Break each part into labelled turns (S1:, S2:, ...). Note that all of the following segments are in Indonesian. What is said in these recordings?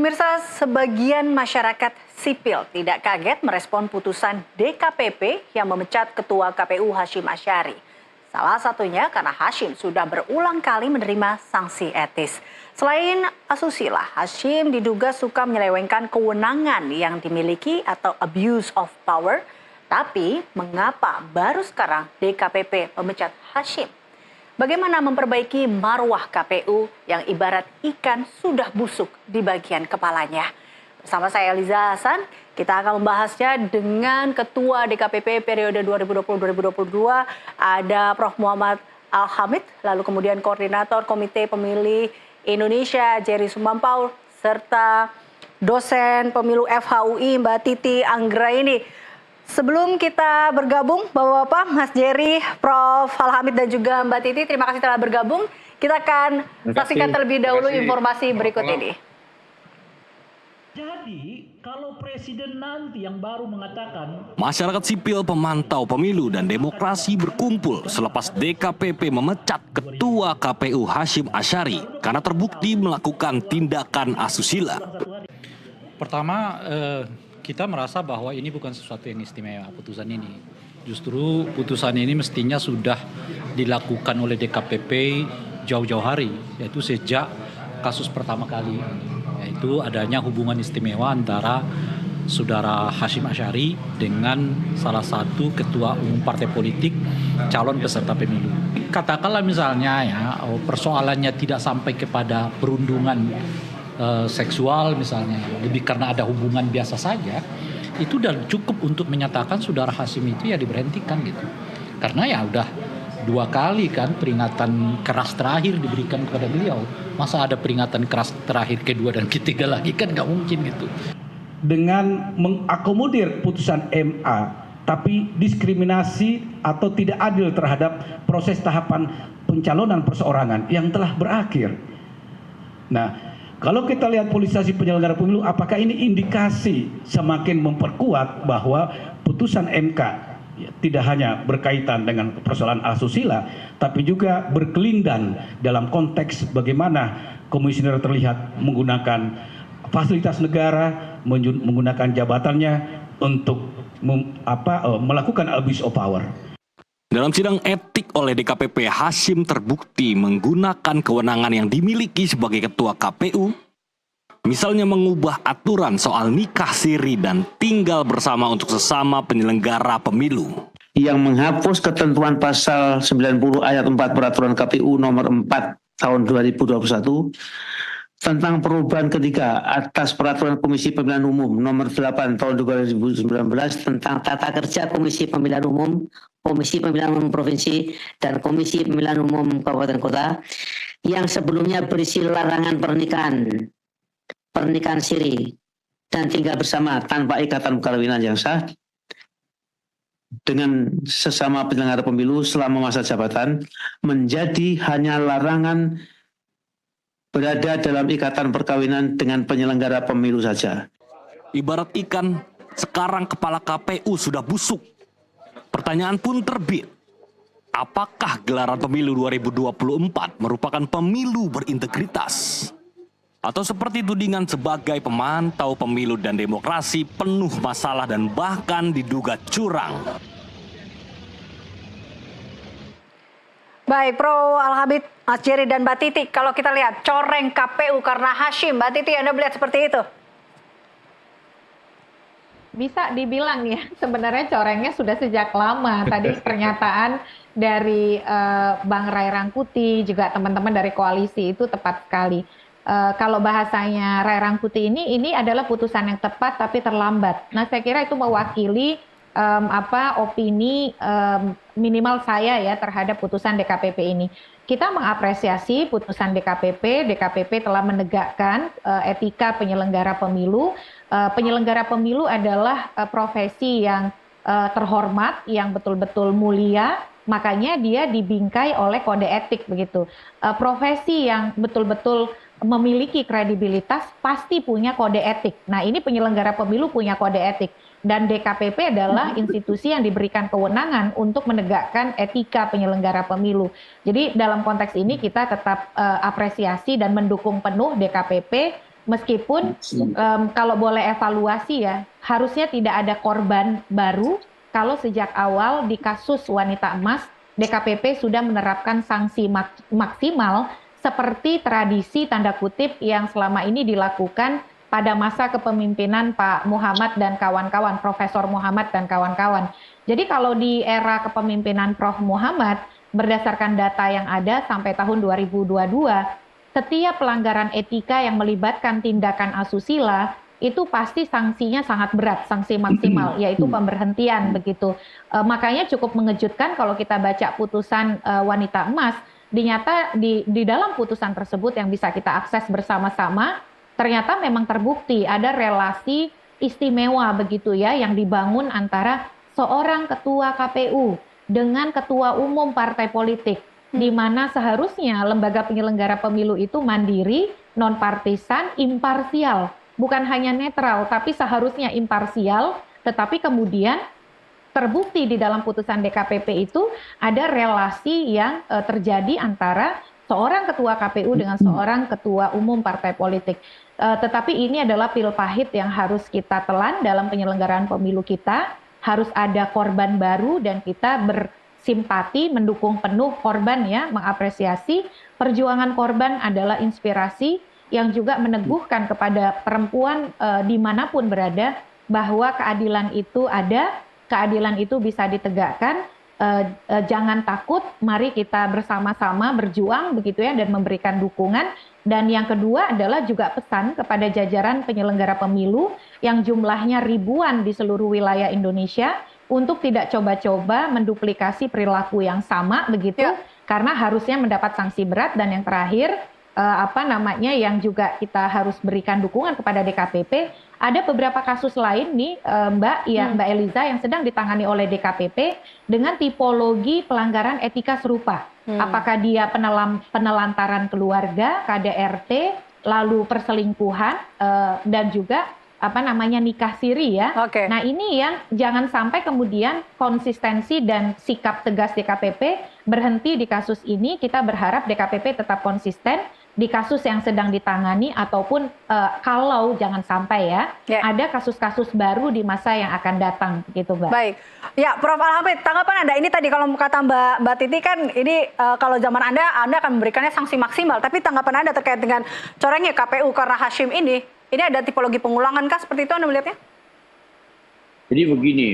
S1: Pemirsa, sebagian masyarakat sipil tidak kaget merespon putusan DKPP yang memecat Ketua KPU Hasyim Asyari. Salah satunya karena Hasyim sudah berulang kali menerima sanksi etis. Selain asusila, Hasyim diduga suka menyelewengkan kewenangan yang dimiliki atau abuse of power. Tapi mengapa baru sekarang DKPP memecat Hasyim? Bagaimana memperbaiki marwah KPU yang ibarat ikan sudah busuk di bagian kepalanya? Bersama saya Eliza Hasan, kita akan membahasnya dengan Ketua DKPP periode 2020-2022, ada Prof. Muhammad Al-Hamid, lalu kemudian Koordinator Komite Pemilih Indonesia Jerry Sumampau, serta dosen pemilu FHUI Mbak Titi Anggraini. Sebelum kita bergabung, Bapak-Bapak, Mas Jerry, Prof. Al-Hamid dan juga Mbak Titi, terima kasih telah bergabung. Kita akan saksikan terlebih dahulu informasi berikut ini.
S2: Jadi, kalau presiden nanti yang baru mengatakan...
S3: Masyarakat sipil pemantau pemilu dan demokrasi berkumpul selepas DKPP memecat Ketua KPU Hasyim Asyari karena terbukti melakukan tindakan asusila.
S4: Pertama, kita merasa bahwa ini bukan sesuatu yang istimewa, putusan ini. Justru putusan ini mestinya sudah dilakukan oleh DKPP jauh-jauh hari, yaitu sejak kasus pertama kali, yaitu adanya hubungan istimewa antara saudara Hasyim Asyari dengan salah satu ketua umum partai politik calon peserta pemilu. Katakanlah misalnya ya, persoalannya tidak sampai kepada perundungan seksual misalnya, lebih karena ada hubungan biasa saja, itu udah cukup untuk menyatakan saudara Hasyim itu ya diberhentikan gitu. Karena ya udah 2 kali kan peringatan keras terakhir diberikan kepada beliau. Masa ada peringatan keras terakhir kedua dan ketiga lagi, kan nggak mungkin gitu.
S2: Dengan mengakomodir putusan MA, tapi diskriminasi atau tidak adil terhadap proses tahapan pencalonan perseorangan yang telah berakhir. Nah, kalau kita lihat politisasi penyelenggara pemilu, apakah ini indikasi semakin memperkuat bahwa putusan MK tidak hanya berkaitan dengan persoalan asusila, tapi juga berkelindan dalam konteks bagaimana komisioner terlihat menggunakan fasilitas negara, menggunakan jabatannya untuk melakukan abuse of power.
S3: Dalam sidang etik oleh DKPP, Hasyim terbukti menggunakan kewenangan yang dimiliki sebagai ketua KPU, misalnya mengubah aturan soal nikah siri dan tinggal bersama untuk sesama penyelenggara pemilu.
S5: Yang menghapus ketentuan pasal 90 ayat 4 Peraturan KPU nomor 4 tahun 2021 tentang perubahan ketiga atas Peraturan Komisi Pemilihan Umum nomor 8 tahun 2019 tentang tata kerja Komisi Pemilihan Umum, Komisi Pemilihan Umum Provinsi, dan Komisi Pemilihan Umum Kabupaten Kota yang sebelumnya berisi larangan pernikahan siri, dan tinggal bersama tanpa ikatan perkawinan yang sah dengan sesama penyelenggara pemilu selama masa jabatan menjadi hanya larangan berada dalam ikatan perkawinan dengan penyelenggara pemilu saja.
S3: Ibarat ikan, sekarang kepala KPU sudah busuk. Pertanyaan pun terbit. Apakah gelaran pemilu 2024 merupakan pemilu berintegritas? Atau seperti tudingan sebagai pemantau pemilu dan demokrasi penuh masalah dan bahkan diduga curang?
S1: Baik, Pro Al-Hamid, Mas Jerry dan Mbak Titi, kalau kita lihat coreng KPU karena Hasyim, Mbak Titi, Anda melihat seperti itu?
S6: Bisa dibilang ya, sebenarnya corengnya sudah sejak lama. Tadi pernyataan dari Bang Ray Rangkuti, juga teman-teman dari koalisi itu tepat sekali. Kalau bahasanya Ray Rangkuti ini adalah putusan yang tepat tapi terlambat. Nah, saya kira itu mewakili opini minimal saya ya terhadap putusan DKPP ini. Kita mengapresiasi putusan DKPP. DKPP telah menegakkan etika penyelenggara pemilu. Penyelenggara pemilu adalah profesi yang terhormat, yang betul-betul mulia. Makanya dia dibingkai oleh kode etik begitu. Profesi yang betul-betul memiliki kredibilitas pasti punya kode etik. Nah, ini penyelenggara pemilu punya kode etik. Dan DKPP adalah institusi yang diberikan kewenangan untuk menegakkan etika penyelenggara pemilu. Jadi dalam konteks ini kita tetap apresiasi dan mendukung penuh DKPP Meskipun kalau boleh evaluasi ya, harusnya tidak ada korban baru kalau sejak awal di kasus wanita emas, DKPP sudah menerapkan sanksi maksimal seperti tradisi tanda kutip yang selama ini dilakukan pada masa kepemimpinan Pak Muhammad dan kawan-kawan, Profesor Muhammad dan kawan-kawan. Jadi kalau di era kepemimpinan Prof. Muhammad, berdasarkan data yang ada sampai tahun 2022, setiap pelanggaran etika yang melibatkan tindakan asusila itu pasti sanksinya sangat berat, sanksi maksimal, yaitu pemberhentian begitu. Makanya cukup mengejutkan kalau kita baca putusan wanita emas, di dalam putusan tersebut yang bisa kita akses bersama-sama, ternyata memang terbukti ada relasi istimewa begitu ya yang dibangun antara seorang ketua KPU dengan ketua umum partai politik, di mana seharusnya lembaga penyelenggara pemilu itu mandiri, non-partisan, imparsial. Bukan hanya netral, tapi seharusnya imparsial, tetapi kemudian terbukti di dalam putusan DKPP itu ada relasi yang terjadi antara seorang ketua KPU dengan seorang ketua umum partai politik. Tetapi ini adalah pil pahit yang harus kita telan dalam penyelenggaraan pemilu kita. Harus ada korban baru dan kita bersimpati, mendukung penuh korban ya, mengapresiasi. Perjuangan korban adalah inspirasi yang juga meneguhkan kepada perempuan dimanapun berada bahwa keadilan itu ada, keadilan itu bisa ditegakkan. Jangan takut, mari kita bersama-sama berjuang begitu ya dan memberikan dukungan. Dan yang kedua adalah juga pesan kepada jajaran penyelenggara pemilu yang jumlahnya ribuan di seluruh wilayah Indonesia untuk tidak coba-coba menduplikasi perilaku yang sama begitu karena harusnya mendapat sanksi berat. Dan yang terakhir yang juga kita harus berikan dukungan kepada DKPP. Ada beberapa kasus lain nih Mbak Eliza yang sedang ditangani oleh DKPP dengan tipologi pelanggaran etika serupa. Apakah dia penelantaran keluarga, KDRT, lalu perselingkuhan dan juga nikah siri ya. Nah ini yang jangan sampai kemudian konsistensi dan sikap tegas DKPP berhenti di kasus ini. Kita berharap DKPP tetap konsisten di kasus yang sedang ditangani ataupun kalau jangan sampai ada kasus-kasus baru di masa yang akan datang gitu Mbak.
S1: Baik, ya Prof. Al-Hafidh, tanggapan Anda ini tadi kalau kata Mbak Titi kan ini kalau zaman Anda akan memberikannya sanksi maksimal, tapi tanggapan Anda terkait dengan corengnya KPU karena Hashim ini ada tipologi pengulangan kah seperti itu Anda melihatnya?
S7: Jadi begini,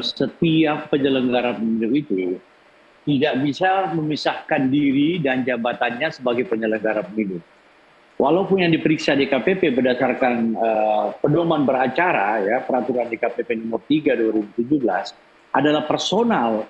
S7: setiap penyelenggara pemilu itu tidak bisa memisahkan diri dan jabatannya sebagai penyelenggara pemilu. Walaupun yang diperiksa DKPP berdasarkan pedoman beracara, ya peraturan DKPP nomor 3 2017 adalah personal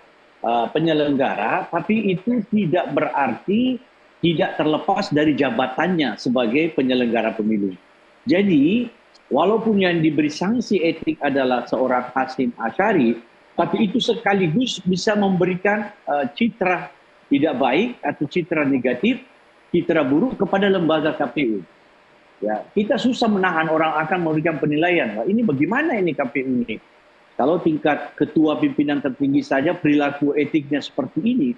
S7: penyelenggara, tapi itu tidak berarti tidak terlepas dari jabatannya sebagai penyelenggara pemilu. Jadi, walaupun yang diberi sanksi etik adalah seorang Hashim Asyari, tapi itu sekaligus bisa memberikan citra tidak baik atau citra negatif, citra buruk kepada lembaga KPU. Ya, kita susah menahan orang akan memberikan penilaian. Wah, ini bagaimana ini KPU ini? Kalau tingkat ketua pimpinan tertinggi saja perilaku etiknya seperti ini,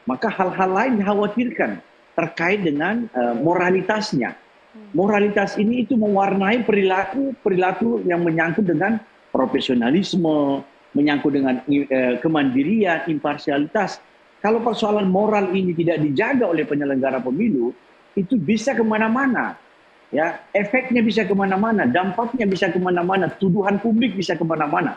S7: maka hal-hal lain dikhawatirkan terkait dengan moralitasnya. Moralitas ini itu mewarnai perilaku yang menyangkut dengan profesionalisme, menyangkut dengan kemandirian, imparsialitas. Kalau persoalan moral ini tidak dijaga oleh penyelenggara pemilu, itu bisa kemana-mana. Ya, efeknya bisa kemana-mana, dampaknya bisa kemana-mana, tuduhan publik bisa kemana-mana.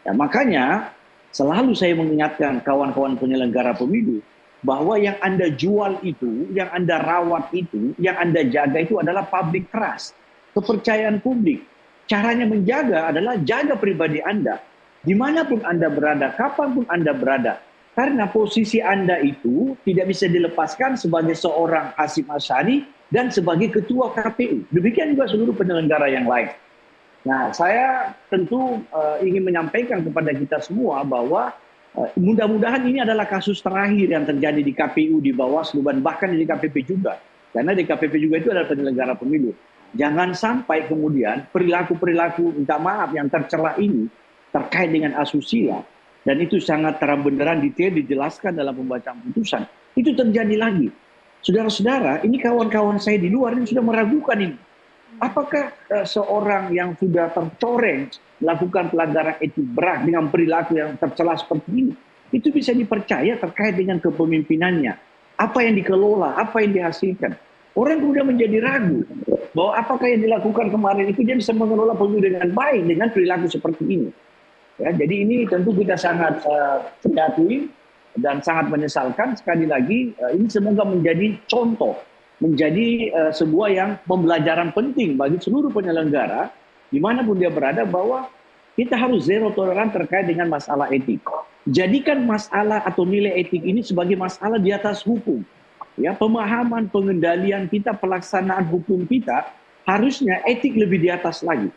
S7: Ya, makanya selalu saya mengingatkan kawan-kawan penyelenggara pemilu bahwa yang Anda jual itu, yang Anda rawat itu, yang Anda jaga itu adalah public trust, kepercayaan publik. Caranya menjaga adalah jaga pribadi Anda. Dimanapun Anda berada, kapanpun Anda berada. Karena posisi Anda itu tidak bisa dilepaskan sebagai seorang Hashim Asyari dan sebagai ketua KPU. Demikian juga seluruh penyelenggara yang lain. Nah, saya tentu ingin menyampaikan kepada kita semua bahwa mudah-mudahan ini adalah kasus terakhir yang terjadi di KPU, di Bawaslu, dan bahkan di DKPP juga. Karena DKPP juga itu adalah penyelenggara pemilu. Jangan sampai kemudian perilaku-perilaku, minta maaf, yang tercela ini terkait dengan asusila, dan itu sangat terang benderang detail dijelaskan dalam pembacaan putusan, itu terjadi lagi. Saudara-saudara, ini kawan-kawan saya di luar ini sudah meragukan ini. apakah seorang yang sudah tercoreng melakukan pelanggaran etik berat dengan perilaku yang tercela seperti ini, itu bisa dipercaya terkait dengan kepemimpinannya, apa yang dikelola, apa yang dihasilkan. Orang kemudian menjadi ragu bahwa apakah yang dilakukan kemarin itu dia bisa mengelola pemilu dengan baik dengan perilaku seperti ini. Ya, jadi ini tentu kita sangat prihatin dan sangat menyesalkan. Sekali lagi, ini semoga menjadi contoh, menjadi sebuah yang pembelajaran penting bagi seluruh penyelenggara, dimanapun dia berada, bahwa kita harus zero toleran terkait dengan masalah etik. Jadikan masalah atau nilai etik ini sebagai masalah di atas hukum. Ya, pemahaman pengendalian kita, pelaksanaan hukum kita, harusnya etik lebih di atas lagi.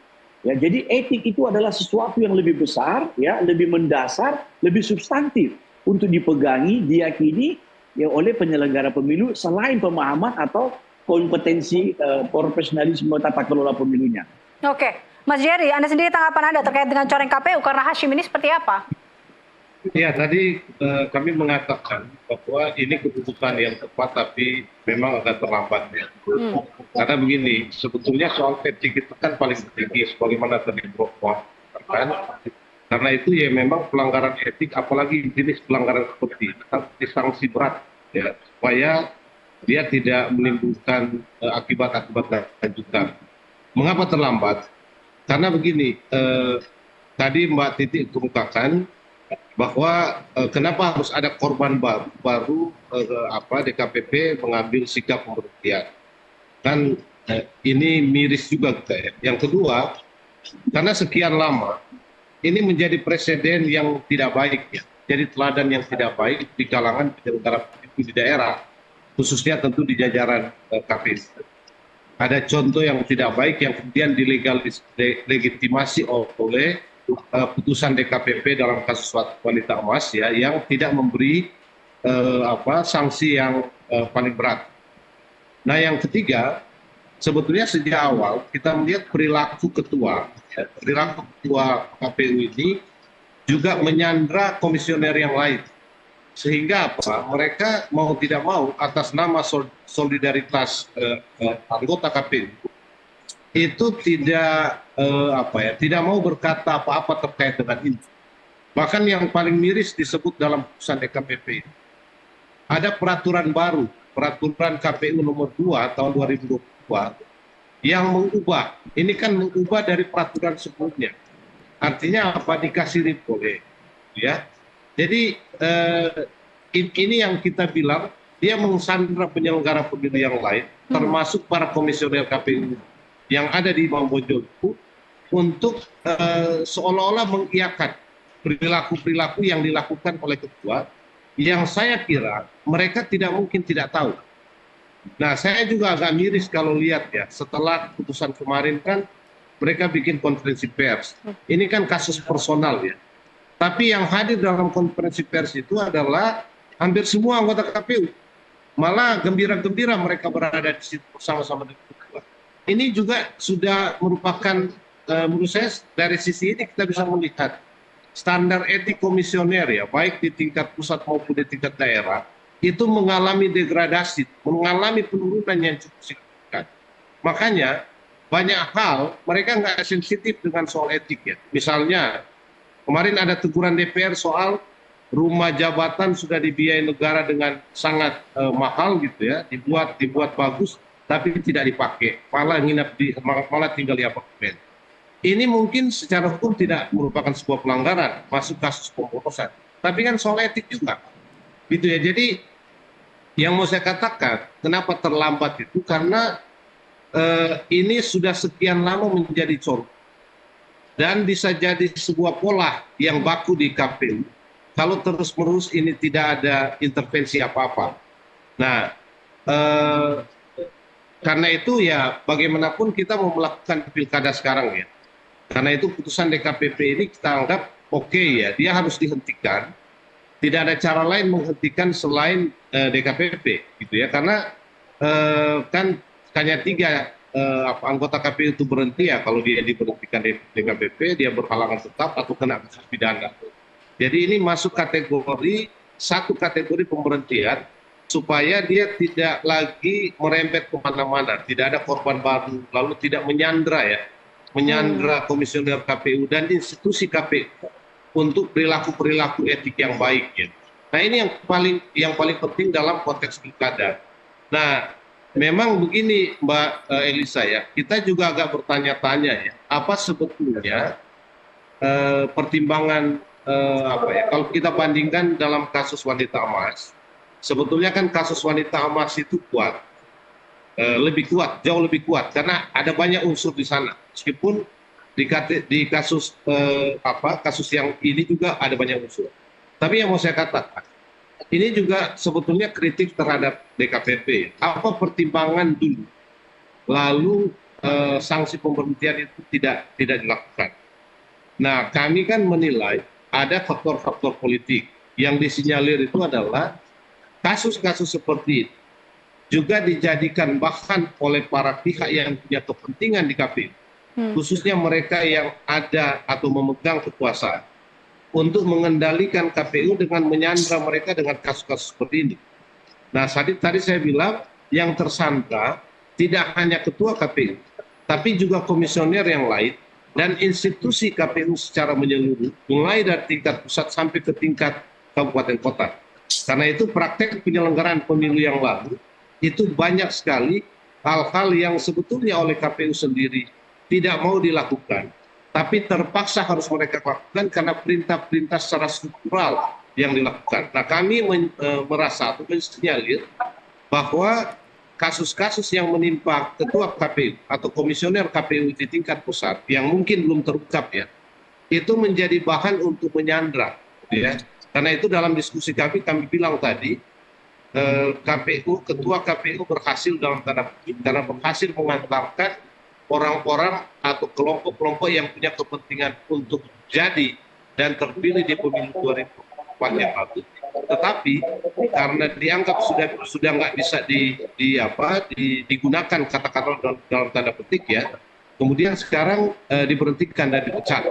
S7: Ya, jadi etik itu adalah sesuatu yang lebih besar, ya, lebih mendasar, lebih substantif untuk dipegangi, diyakini ya oleh penyelenggara pemilu selain pemahaman atau kompetensi profesionalisme tata kelola pemilunya.
S1: Oke, Mas Jerry, Anda sendiri tanggapan Anda terkait dengan coreng KPU karena Hashim ini seperti apa?
S8: Ya, tadi kami mengatakan bahwa ini keputusan yang tepat tapi memang agak terlambat ya. Karena begini, sebetulnya soal etik itu kan paling tinggi sebagaimana tadi Prof. katakan. Karena itu ya memang pelanggaran etik, apalagi jenis pelanggaran seperti ini harus disanksi berat ya, supaya dia tidak menimbulkan akibat-akibat lanjutan. Mengapa terlambat? Karena begini, tadi Mbak Titi kemukakan bahwa kenapa harus ada korban baru DKPP mengambil sikap pemberhentian. Kan ini miris juga kita ya. Yang kedua, karena sekian lama ini menjadi presiden yang tidak baik ya. Jadi teladan yang tidak baik di kalangan penyelenggara pemilu di daerah, khususnya tentu di jajaran KPU. Ada contoh yang tidak baik yang kemudian dilegitimasi oleh putusan DKPP dalam kasus wanita emas ya, yang tidak memberi sanksi yang paling berat. Nah, yang ketiga, sebetulnya sejak awal kita melihat perilaku ketua KPU ini juga menyandra komisioner yang lain, sehingga mereka mau tidak mau atas nama solidaritas anggota KPU itu tidak mau berkata apa-apa terkait dengan ini. Bahkan yang paling miris disebut dalam putusan DKPP ini, ada peraturan baru, peraturan KPU nomor 2 tahun 2022 yang mengubah, ini kan mengubah dari peraturan sebelumnya. Artinya apa? Dikasih boleh, ya. Jadi ini yang kita bilang dia mengsandra penyelenggara pemilu yang lain, termasuk para komisioner KPU yang ada di Mamuju untuk seolah-olah mengiyakan perilaku-perilaku yang dilakukan oleh ketua, yang saya kira mereka tidak mungkin tidak tahu. Nah, saya juga agak miris kalau lihat ya, setelah putusan kemarin kan mereka bikin konferensi pers. Ini kan kasus personal ya. Tapi yang hadir dalam konferensi pers itu adalah hampir semua anggota KPU. Malah gembira-gembira mereka berada di situ bersama-sama dengan ketua. Ini juga sudah merupakan, menurut saya dari sisi ini kita bisa melihat standar etik komisioner ya, baik di tingkat pusat maupun di tingkat daerah, itu mengalami degradasi, mengalami penurunan yang cukup signifikan. Makanya banyak hal mereka nggak sensitif dengan soal etik ya. Misalnya kemarin ada teguran DPR soal rumah jabatan sudah dibiayai negara dengan sangat mahal gitu ya, dibuat bagus tapi tidak dipakai, malah tinggal di apartemen. Ini mungkin secara hukum tidak merupakan sebuah pelanggaran, masuk kasus pemborosan. Tapi kan soal etik juga. Gitu ya. Jadi yang mau saya katakan, kenapa terlambat itu karena ini sudah sekian lama menjadi contoh. Dan bisa jadi sebuah pola yang baku di KPU. Kalau terus-menerus ini tidak ada intervensi apa-apa. Nah, karena itu ya bagaimanapun kita mau melakukan pilkada sekarang ya. Karena itu putusan DKPP ini kita anggap oke ya, dia harus dihentikan. Tidak ada cara lain menghentikan selain DKPP gitu ya. Karena kan hanya 3 anggota KPU itu berhenti ya, kalau dia diberhentikan di DKPP dia berhalangan tetap atau kena kasus pidana. Jadi ini masuk kategori, satu kategori pemberhentian supaya dia tidak lagi merembet kemana-mana, tidak ada korban baru, lalu tidak menyandra komisioner KPU dan institusi KPU untuk perilaku etik yang baik. Ya. Nah ini yang paling penting dalam konteks pilkada. Nah memang begini Mbak Elisa ya, kita juga agak bertanya-tanya ya, apa sebetulnya pertimbangan kalau kita bandingkan dalam kasus wanita emas. Sebetulnya kan kasus wanita emas itu kuat, jauh lebih kuat, karena ada banyak unsur di sana. Meskipun di kasus kasus yang ini juga ada banyak unsur. Tapi yang mau saya katakan, ini juga sebetulnya kritik terhadap DKPP. Apa pertimbangan dulu, lalu sanksi pemberhentian itu tidak dilakukan. Nah, kami kan menilai ada faktor-faktor politik yang disinyalir itu adalah kasus-kasus seperti itu juga dijadikan bahan oleh para pihak yang punya kepentingan di KPU, khususnya mereka yang ada atau memegang kekuasaan, untuk mengendalikan KPU dengan menyandra mereka dengan kasus-kasus seperti ini. Nah, tadi saya bilang yang tersandra tidak hanya ketua KPU, tapi juga komisioner yang lain dan institusi KPU secara menyeluruh, mulai dari tingkat pusat sampai ke tingkat kabupaten kota. Karena itu praktek penyelenggaraan pemilu yang lalu itu banyak sekali hal-hal yang sebetulnya oleh KPU sendiri tidak mau dilakukan, tapi terpaksa harus mereka lakukan karena perintah-perintah secara struktural yang dilakukan. Nah, kami merasa atau mensinyalir bahwa kasus-kasus yang menimpa ketua KPU atau komisioner KPU di tingkat pusat yang mungkin belum terungkap ya, itu menjadi bahan untuk menyandra, ya. Karena itu dalam diskusi kami bilang tadi, ketua KPU berhasil dalam tanda kutip karena berhasil mengantarkan orang-orang atau kelompok-kelompok yang punya kepentingan untuk jadi dan terpilih di pemilu 2024 yang lalu. Tetapi karena dianggap sudah nggak bisa digunakan kata-kata dalam tanda petik ya, kemudian sekarang diberhentikan dan dipecat.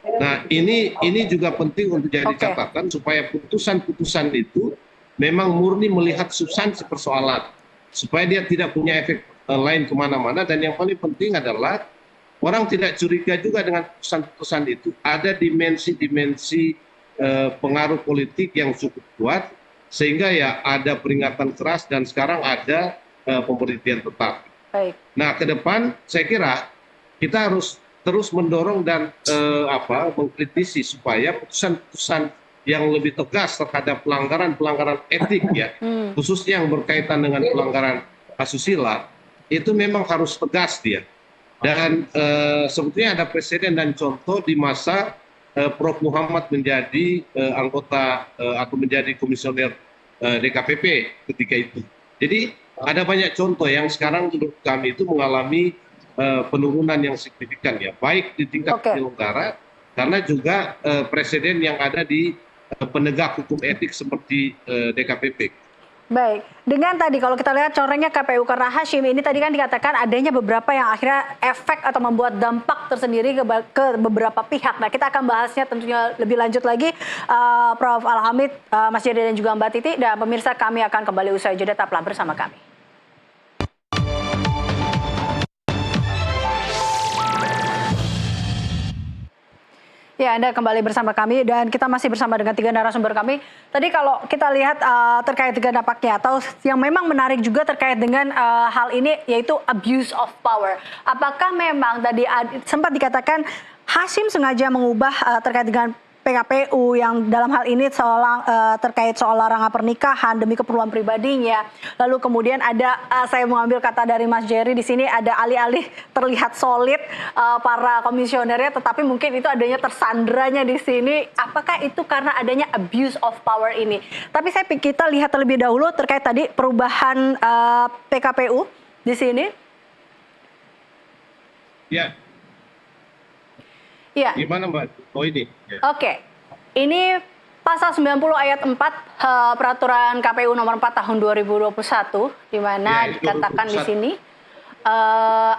S8: Nah ini juga penting untuk jadi catatan supaya putusan-putusan itu memang murni melihat substansi persoalan, supaya dia tidak punya efek lain kemana-mana. Dan yang paling penting adalah orang tidak curiga juga dengan putusan-putusan itu ada dimensi-dimensi pengaruh politik yang cukup kuat, sehingga ya ada peringatan keras dan sekarang ada pemberhentian tetap. Baik. Nah ke depan saya kira kita harus terus mendorong dan mengkritisi supaya putusan-putusan yang lebih tegas terhadap pelanggaran-pelanggaran etik ya, khususnya yang berkaitan dengan pelanggaran asusila, itu memang harus tegas dia. Dan sebetulnya ada presiden dan contoh di masa Prof. Muhammad menjadi anggota atau menjadi komisioner DKPP ketika itu. Jadi ada banyak contoh yang sekarang menurut kami itu mengalami penurunan yang signifikan ya, baik di tingkat penyelenggara karena juga presiden yang ada di penegak hukum etik seperti DKPP.
S1: Baik, dengan tadi kalau kita lihat corengnya KPU karena Hashim ini tadi kan dikatakan adanya beberapa yang akhirnya efek atau membuat dampak tersendiri ke beberapa pihak. Nah kita akan bahasnya tentunya lebih lanjut lagi, Prof. Alhamid, Mas Jede dan juga Mbak Titi, dan pemirsa kami akan kembali usai jeda, tetaplah bersama kami. Ya, Anda kembali bersama kami dan kita masih bersama dengan 3 narasumber kami. Tadi kalau kita lihat terkait dengan dampaknya atau yang memang menarik juga terkait dengan hal ini yaitu abuse of power. Apakah memang tadi sempat dikatakan Hashim sengaja mengubah terkait dengan PKPU yang dalam hal ini terkait soal larangan pernikahan demi keperluan pribadinya. Lalu kemudian ada, saya mengambil kata dari Mas Jerry di sini, ada alih-alih terlihat solid para komisionernya, tetapi mungkin itu adanya tersandranya di sini. Apakah itu karena adanya abuse of power ini? Tapi saya pikir kita lihat terlebih dahulu terkait tadi perubahan PKPU di sini.
S8: Ya.
S1: Iya.
S8: Gimana Mbak? Oh ini. Ya.
S1: Oke. Ini pasal 90 ayat 4 peraturan KPU nomor 4 tahun 2021 di mana dikatakan 21. Di sini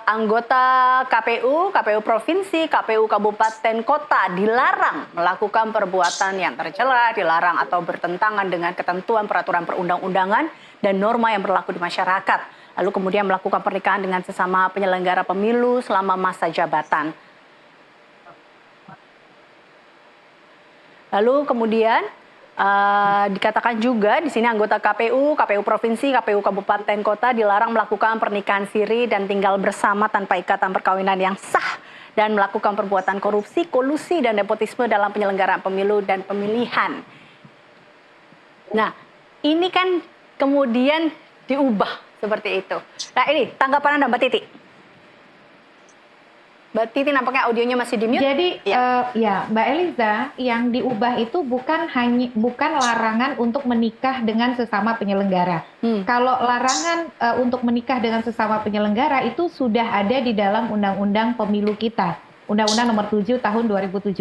S1: anggota KPU, KPU provinsi, KPU kabupaten kota dilarang melakukan perbuatan yang tercela, dilarang atau bertentangan dengan ketentuan peraturan perundang-undangan dan norma yang berlaku di masyarakat. Lalu kemudian melakukan pernikahan dengan sesama penyelenggara pemilu selama masa jabatan. Lalu kemudian dikatakan juga di sini anggota KPU, KPU provinsi, KPU kabupaten kota dilarang melakukan pernikahan siri dan tinggal bersama tanpa ikatan perkawinan yang sah dan melakukan perbuatan korupsi, kolusi dan nepotisme dalam penyelenggaraan pemilu dan pemilihan. Nah, ini kan kemudian diubah seperti itu. Nah, ini tanggapan Anda, Mbak Titi. Mbak Titi nampaknya audionya masih di mute.
S6: Jadi ya Mbak Eliza, yang diubah itu bukan larangan untuk menikah dengan sesama penyelenggara. Kalau larangan untuk menikah dengan sesama penyelenggara itu sudah ada di dalam Undang-Undang Pemilu kita, Undang-Undang Nomor 7 Tahun 2017.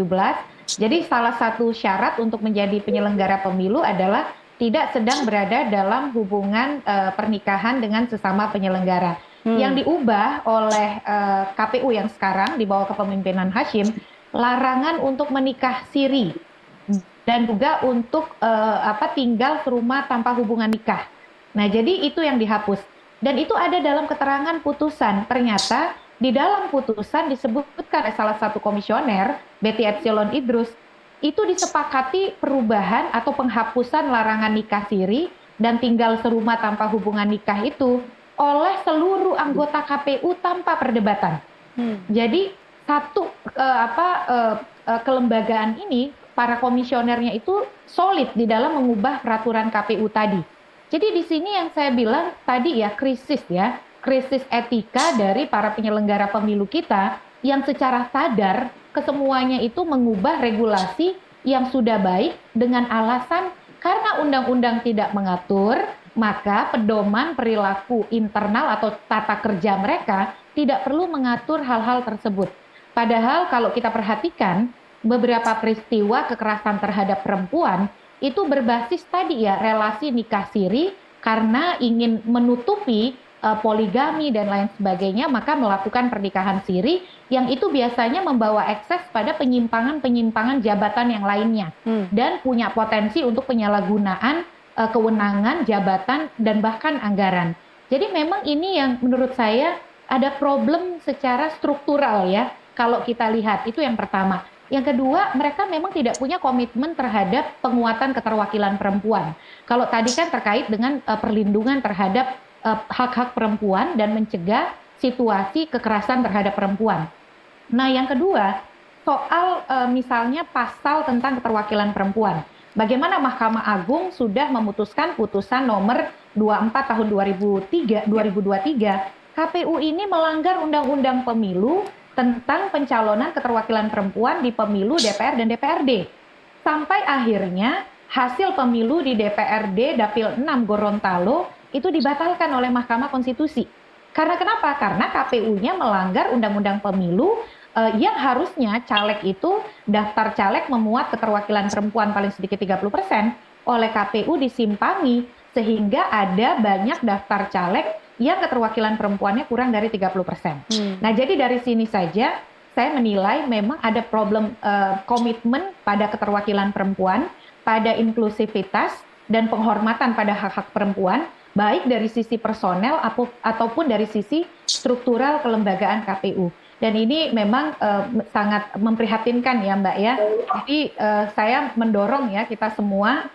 S6: Jadi salah satu syarat untuk menjadi penyelenggara pemilu adalah tidak sedang berada dalam hubungan pernikahan dengan sesama penyelenggara. Yang diubah oleh KPU yang sekarang di bawah kepemimpinan Hashim, larangan untuk menikah siri dan juga untuk tinggal serumah tanpa hubungan nikah. Nah, jadi itu yang dihapus. Dan itu ada dalam keterangan putusan. Ternyata di dalam putusan disebutkan oleh salah satu komisioner, Betty Epsilon Idrus, itu disepakati perubahan atau penghapusan larangan nikah siri dan tinggal serumah tanpa hubungan nikah itu oleh seluruh anggota KPU tanpa perdebatan. Jadi satu kelembagaan ini, para komisionernya itu solid di dalam mengubah peraturan KPU tadi. Jadi di sini yang saya bilang tadi krisis etika dari para penyelenggara pemilu kita yang secara sadar kesemuanya itu mengubah regulasi yang sudah baik dengan alasan karena undang-undang tidak mengatur, maka pedoman perilaku internal atau tata kerja mereka tidak perlu mengatur hal-hal tersebut. Padahal kalau kita perhatikan beberapa peristiwa kekerasan terhadap perempuan itu berbasis tadi relasi nikah siri karena ingin menutupi poligami dan lain sebagainya, maka melakukan pernikahan siri yang itu biasanya membawa ekses pada penyimpangan-penyimpangan jabatan yang lainnya dan punya potensi untuk penyalahgunaan kewenangan, jabatan, dan bahkan anggaran. Jadi memang ini yang menurut saya ada problem secara struktural kalau kita lihat, itu yang pertama. Yang kedua, mereka memang tidak punya komitmen terhadap penguatan keterwakilan perempuan. Kalau tadi kan terkait dengan perlindungan terhadap hak-hak perempuan dan mencegah situasi kekerasan terhadap perempuan. Nah, yang kedua, soal misalnya pasal tentang keterwakilan perempuan. Bagaimana Mahkamah Agung sudah memutuskan putusan nomor 24 tahun 2023, KPU ini melanggar Undang-Undang Pemilu tentang pencalonan keterwakilan perempuan di pemilu DPR dan DPRD. Sampai akhirnya hasil pemilu di DPRD Dapil 6 Gorontalo itu dibatalkan oleh Mahkamah Konstitusi. Karena kenapa? Karena KPU-nya melanggar Undang-Undang Pemilu yang harusnya caleg itu, daftar caleg memuat keterwakilan perempuan paling sedikit 30%, oleh KPU disimpangi sehingga ada banyak daftar caleg yang keterwakilan perempuannya kurang dari 30%. Nah, jadi dari sini saja saya menilai memang ada problem komitmen pada keterwakilan perempuan, pada inklusivitas dan penghormatan pada hak-hak perempuan, baik dari sisi personel ataupun dari sisi struktural kelembagaan KPU. Dan ini memang sangat memprihatinkan ya Mbak ya. Jadi saya mendorong kita semua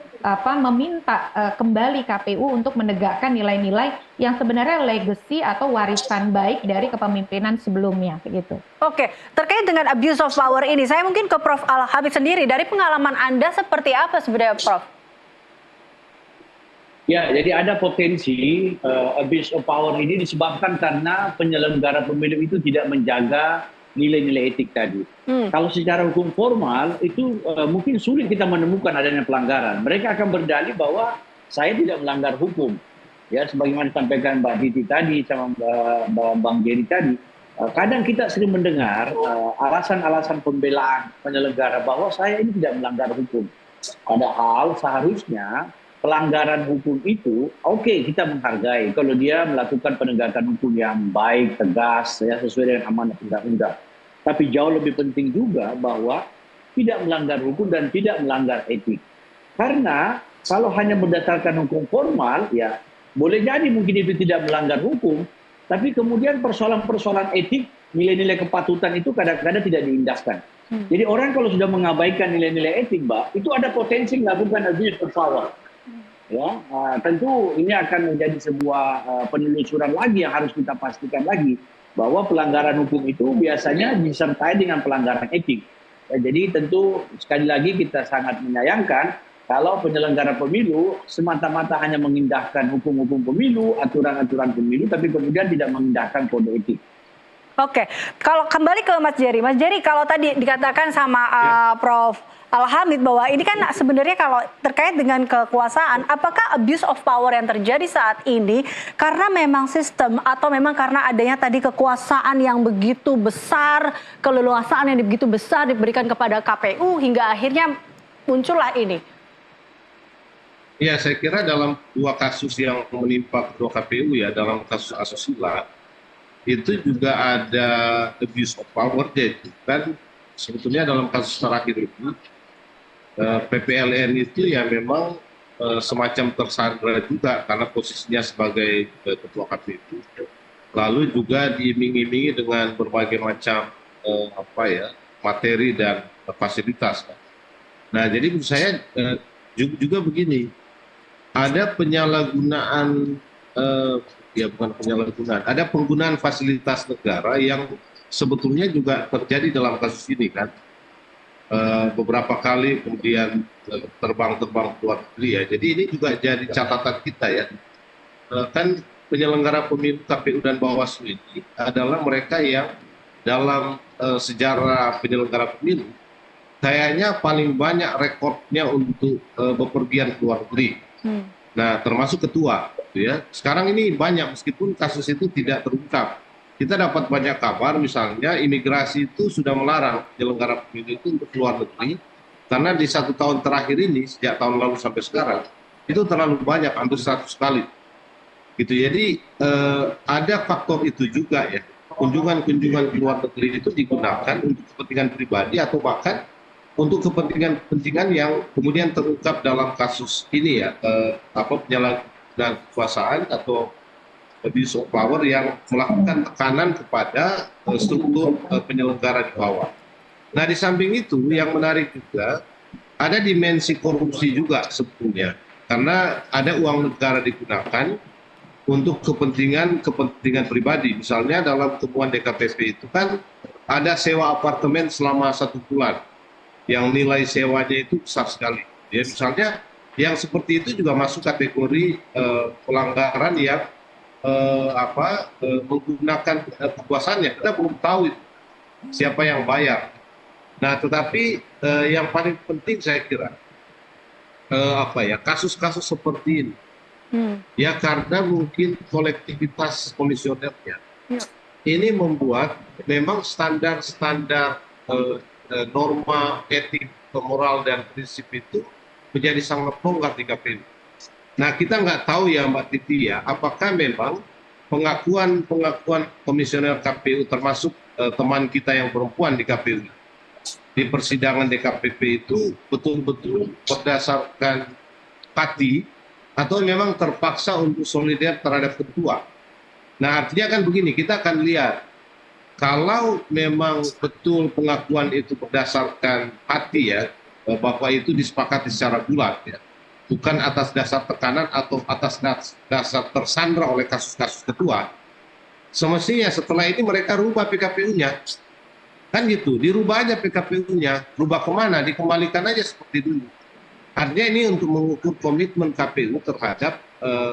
S6: meminta kembali KPU untuk menegakkan nilai-nilai yang sebenarnya legacy atau warisan baik dari kepemimpinan sebelumnya begitu.
S1: Oke, terkait dengan abuse of power ini, saya mungkin ke Prof. Al-Habib sendiri. Dari pengalaman Anda seperti apa sebenarnya Prof?
S7: Ya, jadi ada potensi abuse of power ini disebabkan karena penyelenggara pemilu itu tidak menjaga nilai-nilai etik tadi. Kalau secara hukum formal itu mungkin sulit kita menemukan adanya pelanggaran. Mereka akan berdalih bahwa saya tidak melanggar hukum. Ya, sebagaimana disampaikan Mbak Titi tadi sama Bang Jerry tadi. Kadang kita sering mendengar alasan-alasan pembelaan penyelenggara bahwa saya ini tidak melanggar hukum. Padahal seharusnya pelanggaran hukum itu, oke, kita menghargai kalau dia melakukan penegakan hukum yang baik, tegas, ya, sesuai dengan amanat undang-undang. Tapi jauh lebih penting juga bahwa tidak melanggar hukum dan tidak melanggar etik. Karena kalau hanya berdasarkan hukum formal, ya boleh jadi mungkin itu tidak melanggar hukum, tapi kemudian persoalan-persoalan etik, nilai-nilai kepatutan itu kadang-kadang tidak diindahkan. Jadi orang kalau sudah mengabaikan nilai-nilai etik, Mbak, itu ada potensi melakukan abuse of power. Ya, tentu ini akan menjadi sebuah penelusuran lagi yang harus kita pastikan lagi bahwa pelanggaran hukum itu biasanya disertai dengan pelanggaran etik. Ya, jadi tentu sekali lagi kita sangat menyayangkan kalau penyelenggara pemilu semata-mata hanya mengindahkan hukum-hukum pemilu, aturan-aturan pemilu, tapi kemudian tidak mengindahkan kode etik.
S1: Oke, kalau kembali ke Mas Jerry, kalau tadi dikatakan sama Prof. Al-Hamid bahwa ini kan sebenarnya kalau terkait dengan kekuasaan, apakah abuse of power yang terjadi saat ini karena memang sistem atau memang karena adanya tadi kekuasaan yang begitu besar, keleluasaan yang begitu besar diberikan kepada KPU hingga akhirnya muncullah ini?
S8: Ya, saya kira dalam dua kasus yang menimpa kedua KPU ya, dalam kasus asusila, itu juga ada abuse of power, yaitu kan sebetulnya dalam kasus terakhir itu PPLN itu ya memang semacam tersandra juga karena posisinya sebagai ketua KPU, lalu juga diiming-imingi dengan berbagai macam materi dan fasilitas. Nah, jadi menurut saya juga begini, ada penyalahgunaan ada penggunaan fasilitas negara yang sebetulnya juga terjadi dalam kasus ini kan. Beberapa kali kemudian terbang-terbang ke luar negeri ya. Jadi ini juga jadi catatan kita ya. Kan penyelenggara pemilu KPU dan Bawaslu ini adalah mereka yang dalam sejarah penyelenggara pemilu kayaknya paling banyak rekodnya untuk bepergian ke luar negeri. Nah, termasuk ketua, gitu ya. Sekarang ini banyak meskipun kasus itu tidak terungkap. Kita dapat banyak kabar, misalnya imigrasi itu sudah melarang penyelenggara pemilu itu untuk keluar negeri, karena di 1 tahun terakhir ini, sejak tahun lalu sampai sekarang, itu terlalu banyak, hampir 100 kali. Gitu. Jadi ada faktor itu juga ya, kunjungan-kunjungan ke luar negeri itu digunakan untuk kepentingan pribadi atau bahkan untuk kepentingan-kepentingan yang kemudian terungkap dalam kasus ini ya, penyalahgunaan kekuasaan atau abuse of power yang melakukan tekanan kepada struktur penyelenggara di bawah. Nah, di samping itu yang menarik juga ada dimensi korupsi juga sebetulnya, karena ada uang negara digunakan untuk kepentingan pribadi. Misalnya dalam temuan DKPP itu kan ada sewa apartemen selama 1 bulan yang nilai sewanya itu besar sekali. Ya, misalnya yang seperti itu juga masuk kategori pelanggaran yang menggunakan kekuasaannya. Kita belum tahu siapa yang bayar. Nah, tetapi yang paling penting saya kira kasus-kasus seperti ini ya, karena mungkin kolektivitas komisionernya ini membuat memang standar-standar norma etik, moral dan prinsip itu menjadi sangat longgar di KPU. Nah, kita nggak tahu ya Mbak Titi ya, apakah memang pengakuan komisioner KPU termasuk teman kita yang perempuan di KPU di persidangan DKPP itu betul-betul berdasarkan hati atau memang terpaksa untuk solidar terhadap ketua. Nah, artinya kan begini, kita akan lihat kalau memang betul pengakuan itu berdasarkan hati ya, bahwa itu disepakati secara bulat ya, bukan atas dasar tekanan atau atas dasar tersandra oleh kasus-kasus ketua. Semestinya setelah ini mereka rubah PKPU-nya. Kan gitu, dirubah aja PKPU-nya. Rubah kemana? Dikembalikan aja seperti dulu. Artinya ini untuk mengukur komitmen KPU terhadap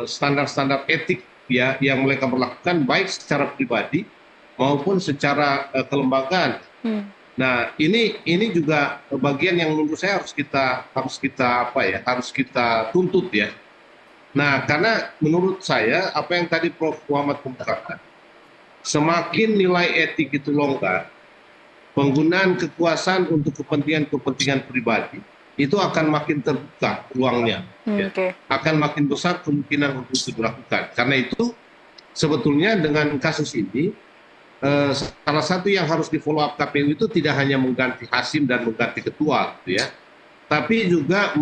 S8: standar-standar etik ya, yang mereka berlakukan baik secara pribadi maupun secara kelembagaan. Nah, ini juga bagian yang menurut saya harus kita tuntut ya. Nah, karena menurut saya apa yang tadi Prof. Muhammad kemukakan, semakin nilai etik itu longgar, penggunaan kekuasaan untuk kepentingan pribadi itu akan makin terbuka ruangnya, ya. Akan makin besar kemungkinan untuk itu dilakukan. Karena itu sebetulnya dengan kasus ini, salah satu yang harus di follow up KPU itu tidak hanya mengganti Hasim dan mengganti ketua, gitu ya, tapi juga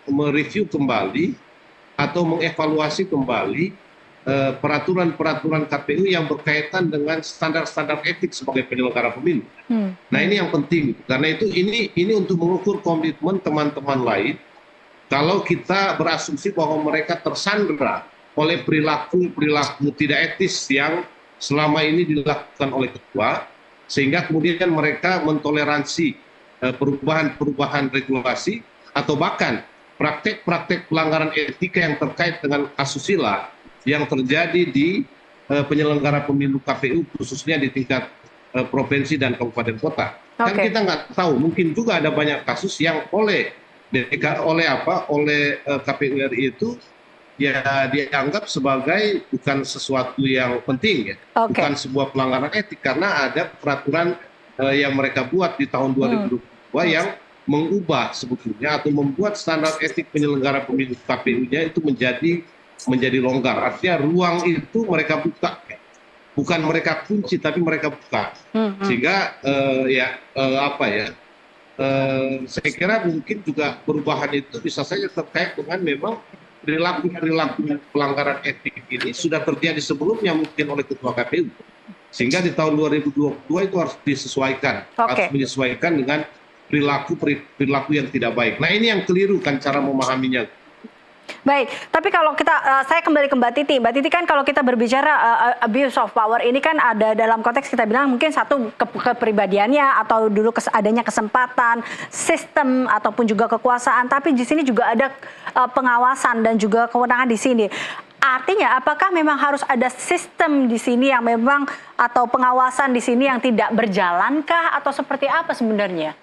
S8: mereview kembali atau mengevaluasi kembali peraturan-peraturan KPU yang berkaitan dengan standar-standar etik sebagai penyelenggara pemilu. Nah ini yang penting, karena itu ini untuk mengukur komitmen teman-teman lain. Kalau kita berasumsi bahwa mereka tersandra oleh perilaku tidak etis yang selama ini dilakukan oleh ketua, sehingga kemudian mereka mentoleransi perubahan regulasi atau bahkan praktek-praktek pelanggaran etika yang terkait dengan asusila yang terjadi di penyelenggara pemilu KPU, khususnya di tingkat provinsi dan kabupaten kota. Kan kita nggak tahu, mungkin juga ada banyak kasus yang oleh KPU RI itu ya dianggap sebagai bukan sesuatu yang penting, ya, bukan sebuah pelanggaran etik, karena ada peraturan yang mereka buat di tahun 2022 yang mengubah sebetulnya atau membuat standar etik penyelenggara pemilu KPU-nya itu menjadi longgar. Artinya ruang itu mereka buka, bukan mereka kunci tapi mereka buka. Sehingga saya kira mungkin juga perubahan itu bisa saja terkait dengan memang perilaku pelanggaran etik ini sudah terjadi sebelumnya mungkin oleh ketua KPU. Sehingga di tahun 2022 itu harus disesuaikan, harus menyesuaikan dengan perilaku yang tidak baik. Nah ini yang keliru kan cara memahaminya.
S1: Baik, tapi kalau saya kembali ke Mbak Titi. Mbak Titi kan kalau kita berbicara abuse of power ini kan ada dalam konteks kita bilang mungkin satu kepribadiannya atau dulu adanya kesempatan, sistem ataupun juga kekuasaan. Tapi di sini juga ada pengawasan dan juga kewenangan di sini. Artinya apakah memang harus ada sistem di sini yang memang atau pengawasan di sini yang tidak berjalankah atau seperti apa sebenarnya?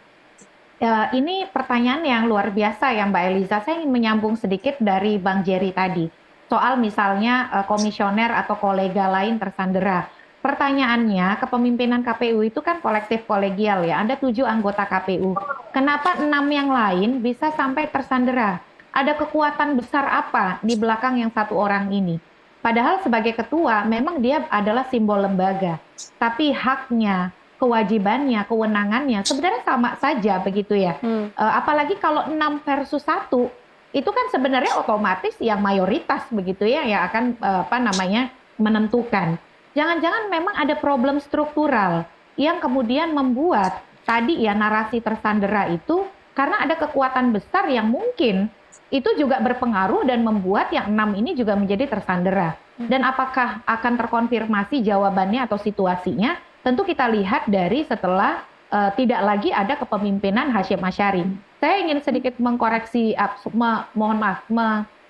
S6: Ini pertanyaan yang luar biasa ya Mbak Eliza. Saya ingin menyambung sedikit dari Bang Jerry tadi. Soal misalnya komisioner atau kolega lain tersandera. Pertanyaannya, kepemimpinan KPU itu kan kolektif kolegial ya. Ada 7 anggota KPU. Kenapa 6 yang lain bisa sampai tersandera? Ada kekuatan besar apa di belakang yang 1 orang ini? Padahal sebagai ketua memang dia adalah simbol lembaga. Tapi haknya, kewajibannya, kewenangannya sebenarnya sama saja begitu ya. Apalagi kalau 6 versus 1 itu kan sebenarnya otomatis yang mayoritas begitu ya yang akan menentukan. Jangan-jangan memang ada problem struktural yang kemudian membuat tadi ya narasi tersandera itu karena ada kekuatan besar yang mungkin itu juga berpengaruh dan membuat yang 6 ini juga menjadi tersandera. Dan apakah akan terkonfirmasi jawabannya atau situasinya? Tentu kita lihat dari setelah tidak lagi ada kepemimpinan Hasyim Asyari. Saya ingin sedikit mengkoreksi,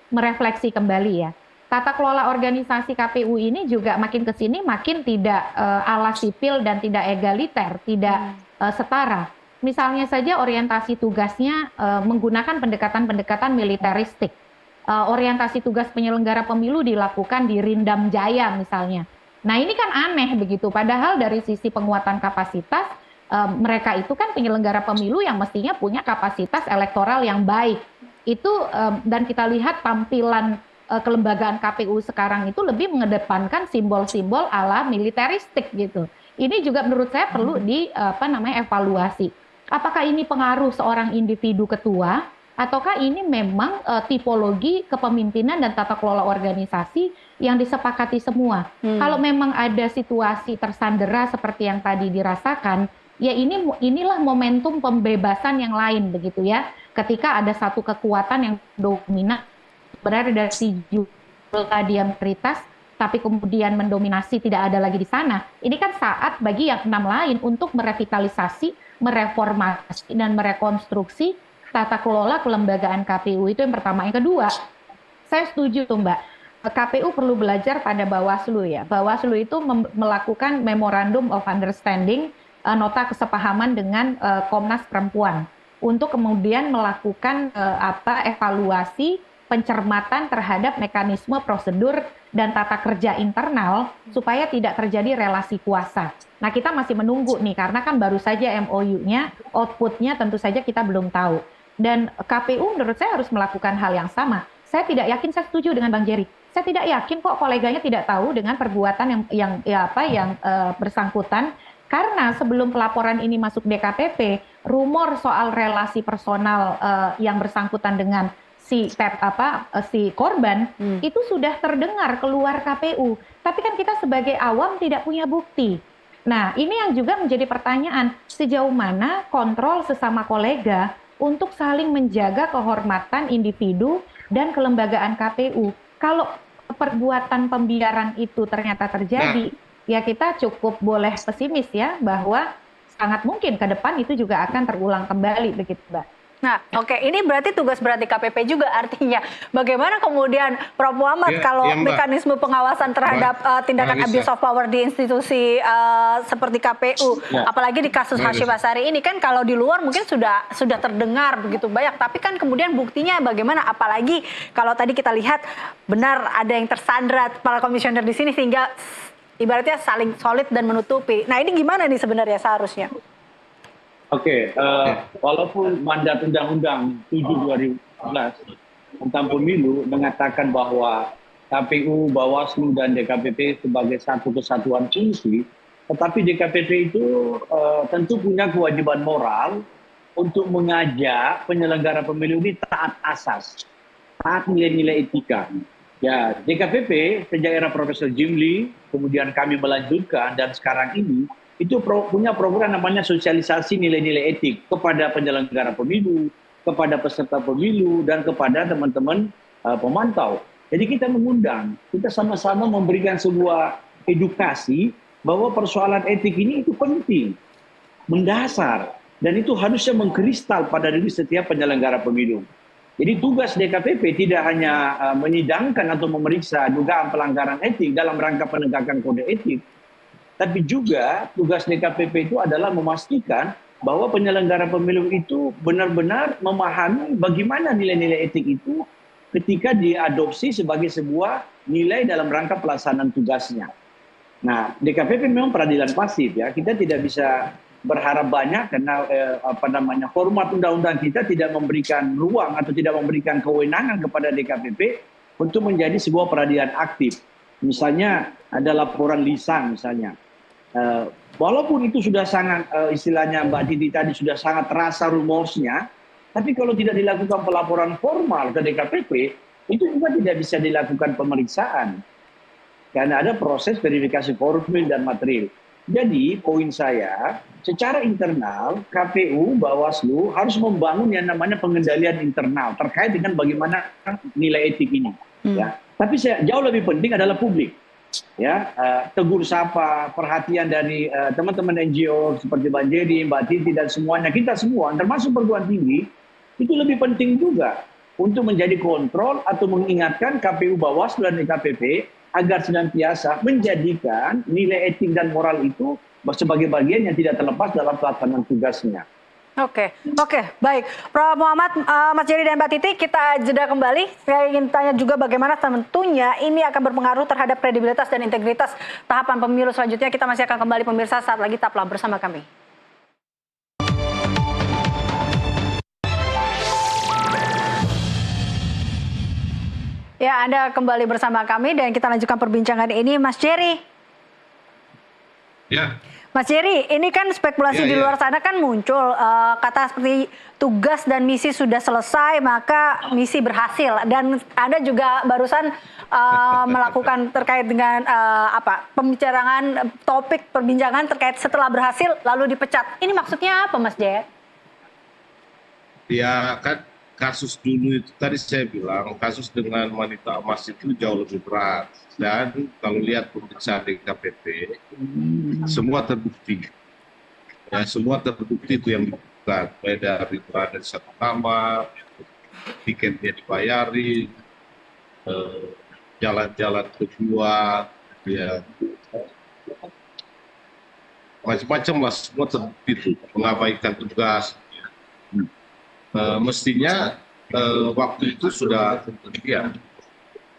S6: merefleksi kembali ya. Tata kelola organisasi KPU ini juga makin ke sini makin tidak ala sipil dan tidak egaliter, tidak setara. Misalnya saja orientasi tugasnya menggunakan pendekatan-pendekatan militeristik. Orientasi tugas penyelenggara pemilu dilakukan di Rindam Jaya misalnya. Nah ini kan aneh begitu, padahal dari sisi penguatan kapasitas, mereka itu kan penyelenggara pemilu yang mestinya punya kapasitas elektoral yang baik. Itu dan kita lihat tampilan kelembagaan KPU sekarang itu lebih mengedepankan simbol-simbol ala militeristik gitu. Ini juga menurut saya perlu evaluasi. Apakah ini pengaruh seorang individu ketua? Ataukah ini memang tipologi kepemimpinan dan tata kelola organisasi yang disepakati semua? Kalau memang ada situasi tersandera seperti yang tadi dirasakan, ya inilah momentum pembebasan yang lain begitu ya. Ketika ada satu kekuatan yang dominan sebenarnya dari tadi yang prioritas, tapi kemudian mendominasi tidak ada lagi di sana. Ini kan saat bagi yang 6 lain untuk merevitalisasi, mereformasi dan merekonstruksi tata kelola kelembagaan KPU. Itu yang pertama. Yang kedua, saya setuju tuh Mbak, KPU perlu belajar pada Bawaslu ya. Bawaslu itu melakukan Memorandum of Understanding, nota kesepahaman dengan Komnas Perempuan untuk kemudian melakukan evaluasi pencermatan terhadap mekanisme prosedur dan tata kerja internal supaya tidak terjadi relasi kuasa. Nah kita masih menunggu nih karena kan baru saja MOU-nya, output-nya tentu saja kita belum tahu. Dan KPU menurut saya harus melakukan hal yang sama. Saya tidak yakin, saya setuju dengan Bang Jerry. Saya tidak yakin kok koleganya tidak tahu dengan perbuatan yang bersangkutan. Karena sebelum pelaporan ini masuk DKPP, rumor soal relasi personal yang bersangkutan dengan si korban itu sudah terdengar keluar KPU. Tapi kan kita sebagai awam tidak punya bukti. Nah, ini yang juga menjadi pertanyaan, sejauh mana kontrol sesama kolega untuk saling menjaga kehormatan individu dan kelembagaan KPU. Kalau perbuatan pembiaran itu ternyata terjadi, ya kita cukup boleh pesimis ya, bahwa sangat mungkin ke depan itu juga akan terulang kembali, begitu Mbak.
S1: Nah, oke, ini berarti tugas berat DKPP juga, artinya bagaimana kemudian Prof. Muhammad kalau mekanisme pengawasan terhadap tindakan abuse of power di institusi seperti KPU, apalagi di kasus Hasyim Asyari ini kan kalau di luar mungkin sudah terdengar begitu banyak, tapi kan kemudian buktinya bagaimana, apalagi kalau tadi kita lihat benar ada yang tersandra para komisioner di sini sehingga ibaratnya saling solid dan menutupi. Nah, ini gimana nih sebenarnya seharusnya?
S7: Oke, walaupun mandat Undang-Undang 7/2014 tentang pemilu mengatakan bahwa KPU, Bawaslu, dan DKPP sebagai satu kesatuan fungsi, tetapi DKPP itu tentu punya kewajiban moral untuk mengajak penyelenggara pemilu ini taat asas, taat nilai-nilai etika. Ya, DKPP sejak era Profesor Jimli, kemudian kami melanjutkan, dan sekarang ini, itu punya program namanya sosialisasi nilai-nilai etik kepada penyelenggara pemilu, kepada peserta pemilu, dan kepada teman-teman pemantau. Jadi kita mengundang, kita sama-sama memberikan sebuah edukasi bahwa persoalan etik ini itu penting, mendasar, dan itu harusnya mengkristal pada diri setiap penyelenggara pemilu. Jadi tugas DKPP tidak hanya menyidangkan atau memeriksa dugaan pelanggaran etik dalam rangka penegakan kode etik, tapi juga tugas DKPP itu adalah memastikan bahwa penyelenggara pemilu itu benar-benar memahami bagaimana nilai-nilai etik itu ketika diadopsi sebagai sebuah nilai dalam rangka pelaksanaan tugasnya. Nah, DKPP memang peradilan pasif ya. Kita tidak bisa berharap banyak karena format undang-undang kita tidak memberikan ruang atau tidak memberikan kewenangan kepada DKPP untuk menjadi sebuah peradilan aktif. Misalnya ada laporan lisan misalnya. Walaupun itu sudah sangat istilahnya Mbak Titi tadi sudah sangat terasa rumorsnya, tapi kalau tidak dilakukan pelaporan formal ke DKPP, itu juga tidak bisa dilakukan pemeriksaan. Karena ada proses verifikasi formil dan material. Jadi poin saya, secara internal KPU, Bawaslu harus membangun yang namanya pengendalian internal terkait dengan bagaimana nilai etik ini. Ya. Tapi jauh lebih penting adalah publik. Ya, tegur sapa, perhatian dari teman-teman NGO seperti Bang Jerry, Mbak Titi, dan semuanya, kita semua, termasuk perguruan tinggi, itu lebih penting juga untuk menjadi kontrol atau mengingatkan KPU, Bawaslu, dan DKPP agar senantiasa menjadikan nilai etik dan moral itu sebagai bagian yang tidak terlepas dalam pelaksanaan tugasnya.
S1: Oke, baik. Prof. Muhammad, Mas Jerry, dan Mbak Titi, kita jeda kembali. Saya ingin tanya juga bagaimana tentunya ini akan berpengaruh terhadap kredibilitas dan integritas tahapan pemilu selanjutnya. Kita masih akan kembali pemirsa, saat lagi tetaplah bersama kami. Ya, Anda kembali bersama kami dan kita lanjutkan perbincangan ini. Mas Jerry.
S8: Ya.
S1: Mas Jerry, ini kan spekulasi di luar sana kan muncul kata seperti tugas dan misi sudah selesai maka misi berhasil, dan Anda juga barusan melakukan terkait dengan pembicaraan topik perbincangan terkait setelah berhasil lalu dipecat. Ini maksudnya apa, Mas Jerry?
S8: Ya kan kasus dulu itu tadi saya bilang kasus dengan wanita emas itu jauh lebih berat, dan kalau lihat pemeriksaan di KPP semua terbukti, ya semua terbukti itu yang dibuka, baik dari berada di satu nama, tiketnya dibayari, jalan-jalan kedua, ya macam-macam lah, semua terbukti itu mengabaikan tugas. Mestinya waktu itu sudah pembuktian,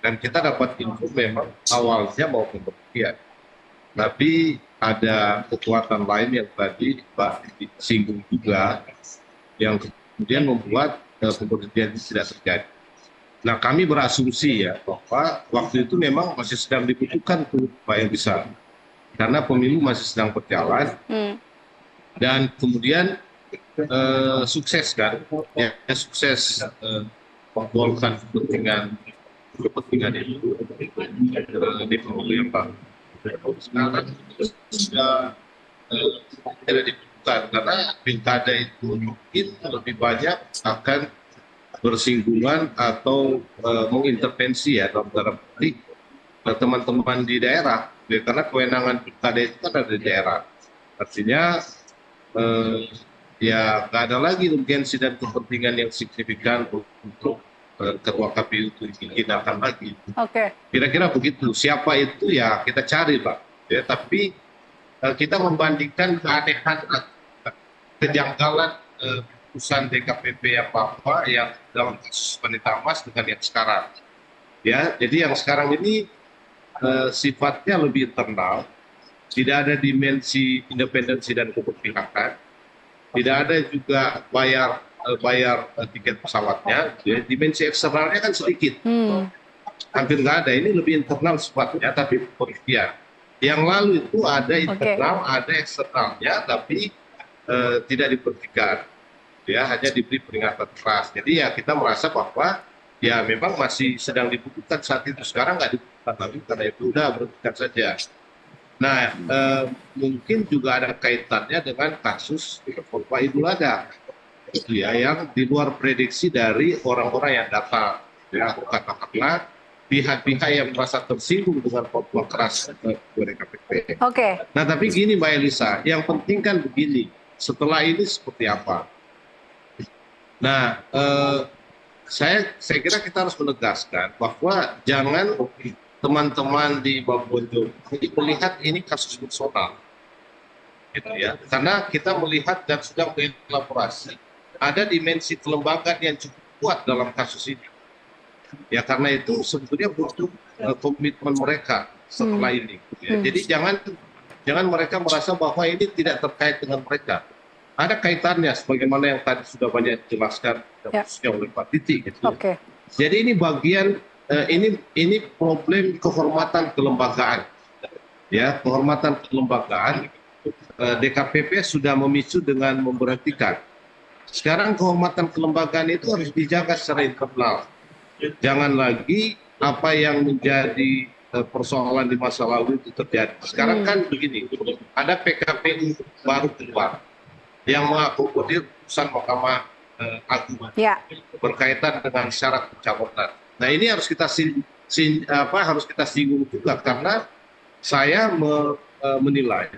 S8: dan kita dapat info memang awalnya mau pembuktian, tapi ada kekuatan lain yang tadi Mbak disinggung juga, yang kemudian membuat pemberhentian itu tidak terjadi. Nah, kami berasumsi ya bahwa waktu itu memang masih sedang dibutuhkan tuh Pak Elisa, karena pemilu masih sedang berjalan dan kemudian sukses kan, ya sukses menggolkan kepentingan itu di pemilu yang baru. Sekarang sudah tidak dibutuhkan karena pilkada itu mungkin lebih banyak akan bersinggungan atau mengintervensi ya dalam arti teman-teman di daerah, ya, karena kewenangan pilkada itu kan ada di daerah. Artinya ya nggak ada lagi urgensi dan kepentingan yang signifikan untuk ketua KPU itu digunakan lagi.
S1: Oke.
S8: Kira-kira begitu. Siapa itu ya kita cari Pak. Ya, tapi kita membandingkan keanehan, kejanggalan putusan DKPP apa yang dalam kasus Wanita Emas dengan yang sekarang. Ya, jadi yang sekarang ini sifatnya lebih internal, tidak ada dimensi independensi dan keberpihakan, tidak ada juga bayar tiket pesawatnya. Ya, dimensi eksternalnya kan sedikit, hampir nggak ada. Ini lebih internal sifatnya, tapi ya. Yang lalu itu ada internal, ada eksternalnya, tapi tidak diperhatikan. Ya, hanya diberi peringatan keras. Jadi ya kita merasa bahwa ya memang masih sedang dibutuhkan saat itu. Sekarang nggak dibutuhkan lagi karena itu udah berhentikan saja. Nah, mungkin juga ada kaitannya dengan kasus Pak Idul Adha, itu ya, yang di luar prediksi dari orang-orang yang datang. Ya, katakanlah pihak-pihak yang merasa tersinggung dengan fatwa keras dari KPP.
S1: Oke.
S8: Nah, tapi gini Mbak Elisa, yang penting kan begini, setelah ini seperti apa? Nah, saya kira kita harus menegaskan bahwa jangan teman-teman di Babonjo melihat ini kasus personal, gitu ya. Karena kita melihat dan sudah mengelaborasi ada dimensi kelembagaan yang cukup kuat dalam kasus ini. Ya karena itu sebetulnya butuh komitmen mereka setelah ini. Gitu ya. Jadi jangan mereka merasa bahwa ini tidak terkait dengan mereka. Ada kaitannya sebagaimana yang tadi sudah banyak dijelaskan khususnya oleh Pak Titi. Gitu ya. Jadi ini bagian ini problem kehormatan kelembagaan. Ya, kehormatan kelembagaan DKPP sudah memicu dengan memberhentikan. Sekarang kehormatan kelembagaan itu harus dijaga secara internal. Jangan lagi apa yang menjadi persoalan di masa lalu itu terjadi. Sekarang kan begini, ada PKPU baru keluar yang mengakomodir putusan Mahkamah Agung berkaitan dengan syarat pencalonan. Nah ini harus kita singgung juga karena saya menilai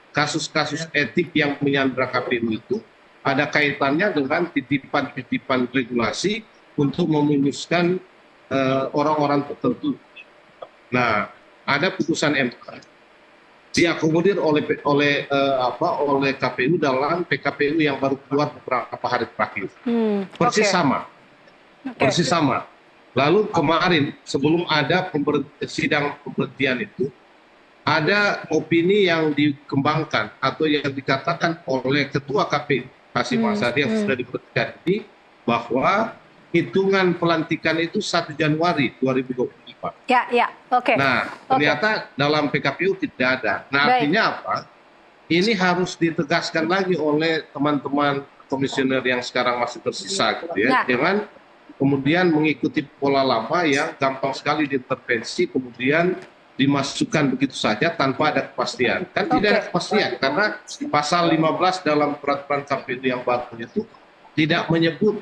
S8: kasus-kasus etik yang menyandra KPU itu ada kaitannya dengan titipan-titipan regulasi untuk memuluskan orang-orang tertentu. Nah ada putusan MK diakomodir oleh KPU dalam PKPU yang baru keluar beberapa hari terakhir. Persis sama. Lalu kemarin sebelum ada sidang pemberhentian itu ada opini yang dikembangkan atau yang dikatakan oleh Ketua KPU Hasyim Asyari yang sudah diberhentikan ini bahwa hitungan pelantikan itu 1 Januari 2024. Nah, ternyata dalam PKPU tidak ada. Nah, artinya apa? Ini harus ditegaskan lagi oleh teman-teman komisioner yang sekarang masih tersisa, gitu ya. Jangan kemudian mengikuti pola lama yang gampang sekali diintervensi, kemudian dimasukkan begitu saja tanpa ada kepastian. Kan tidak ada kepastian, karena pasal 15 dalam peraturan KPU yang baru itu tidak menyebut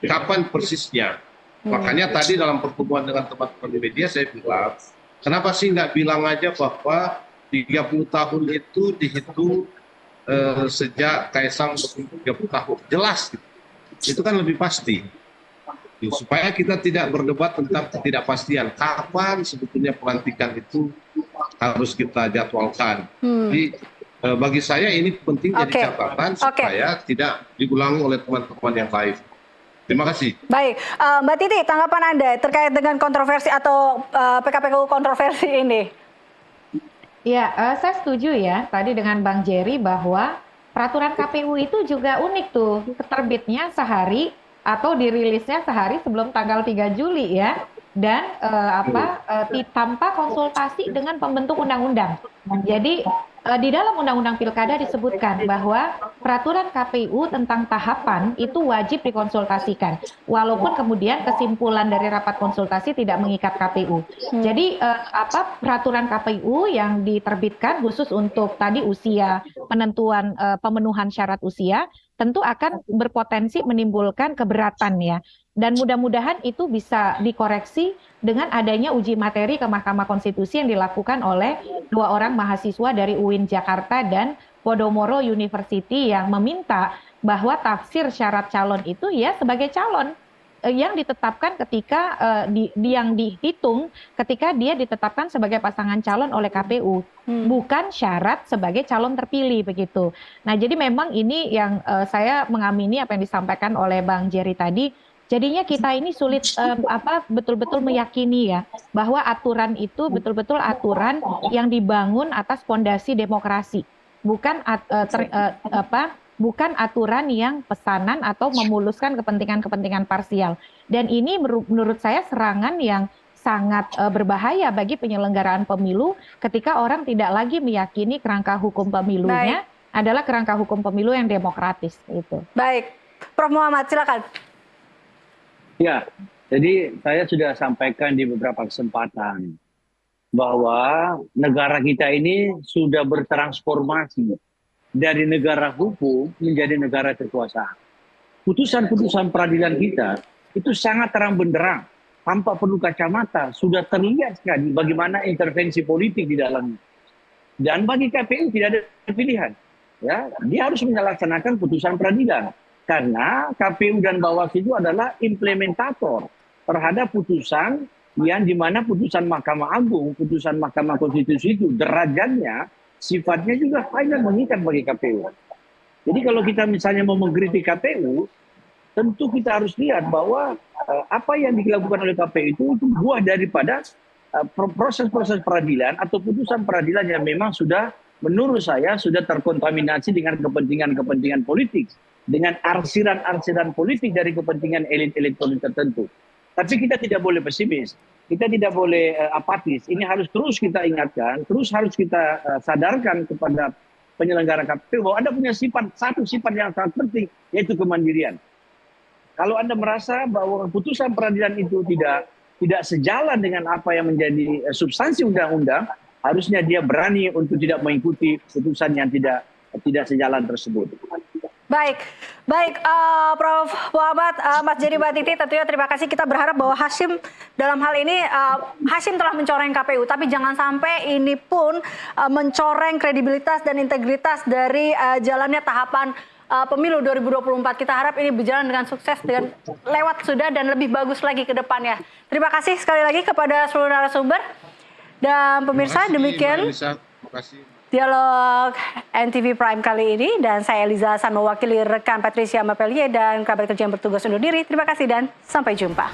S8: kapan persisnya. Makanya tadi dalam pertemuan dengan teman-teman di media saya bilang, kenapa sih nggak bilang aja bahwa 30 tahun itu dihitung sejak Kaisang 30 tahun. Jelas gitu. Itu kan lebih pasti. Supaya kita tidak berdebat tentang ketidakpastian. Kapan sebetulnya pelantikan itu harus kita jadwalkan. Jadi bagi saya ini penting jadi catatan supaya tidak diulangi oleh teman-teman yang lain. Terima kasih.
S1: Baik, Mbak Titi, tanggapan Anda terkait dengan kontroversi atau PKPU kontroversi ini?
S6: Ya, saya setuju ya tadi dengan Bang Jerry bahwa peraturan KPU itu juga unik tuh, terbitnya sehari atau dirilisnya sehari sebelum tanggal 3 Juli ya. Dan tanpa konsultasi dengan pembentuk undang-undang. Jadi di dalam Undang-Undang Pilkada disebutkan bahwa peraturan KPU tentang tahapan itu wajib dikonsultasikan, walaupun kemudian kesimpulan dari rapat konsultasi tidak mengikat KPU. Jadi peraturan KPU yang diterbitkan khusus untuk tadi usia, penentuan pemenuhan syarat usia, tentu akan berpotensi menimbulkan keberatan ya. Dan mudah-mudahan itu bisa dikoreksi dengan adanya uji materi ke Mahkamah Konstitusi yang dilakukan oleh 2 orang mahasiswa dari UIN Jakarta dan Podomoro University yang meminta bahwa tafsir syarat calon itu ya sebagai calon yang ditetapkan ketika yang dihitung ketika dia ditetapkan sebagai pasangan calon oleh KPU, bukan syarat sebagai calon terpilih begitu. Nah, jadi memang ini yang saya mengamini apa yang disampaikan oleh Bang Jerry tadi. Jadinya kita ini sulit betul-betul meyakini ya bahwa aturan itu betul-betul aturan yang dibangun atas fondasi demokrasi, bukan bukan aturan yang pesanan atau memuluskan kepentingan-kepentingan parsial. Dan ini menurut saya serangan yang sangat berbahaya bagi penyelenggaraan pemilu ketika orang tidak lagi meyakini kerangka hukum pemilunya adalah kerangka hukum pemilu yang demokratis itu.
S1: Baik, Prof. Muhammad silakan.
S7: Ya, jadi saya sudah sampaikan di beberapa kesempatan bahwa negara kita ini sudah bertransformasi dari negara hukum menjadi negara kekuasaan. Putusan-putusan peradilan kita itu sangat terang benderang, tanpa perlu kacamata, sudah terlihat sekali bagaimana intervensi politik di dalamnya. Dan bagi KPU tidak ada pilihan, ya, dia harus melaksanakan putusan peradilan. Karena KPU dan Bawaslu itu adalah implementator terhadap putusan yang dimana putusan Mahkamah Agung, putusan Mahkamah Konstitusi itu derajatnya, sifatnya juga final mengikat bagi KPU. Jadi kalau kita misalnya mau mengkritik KPU, tentu kita harus lihat bahwa apa yang dilakukan oleh KPU itu buah daripada proses-proses peradilan atau putusan peradilan yang memang sudah menurut saya sudah terkontaminasi dengan kepentingan-kepentingan politik, dengan arsiran-arsiran politik dari kepentingan elit-elit politik tertentu. Tapi kita tidak boleh pesimis, kita tidak boleh apatis. Ini harus terus kita ingatkan, terus harus kita sadarkan kepada penyelenggara KPU bahwa Anda punya satu sifat yang sangat penting, yaitu kemandirian. Kalau Anda merasa bahwa putusan peradilan itu tidak sejalan dengan apa yang menjadi substansi undang-undang, harusnya dia berani untuk tidak mengikuti putusan yang tidak sejalan tersebut.
S1: Baik, Prof. Muhammad, Mas Jerry Batiti, tentunya terima kasih. Kita berharap bahwa Hasyim dalam hal ini, Hasyim telah mencoreng KPU, tapi jangan sampai ini pun mencoreng kredibilitas dan integritas dari jalannya tahapan pemilu 2024. Kita harap ini berjalan dengan sukses dan lewat sudah dan lebih bagus lagi ke depannya. Terima kasih sekali lagi kepada seluruh narasumber. Dan pemirsa, demikian dialog NTV Prime kali ini, dan saya Eliza Hasan mewakili rekan Patricia Mapelye dan kerabat kerja yang bertugas undur diri. Terima kasih dan sampai jumpa.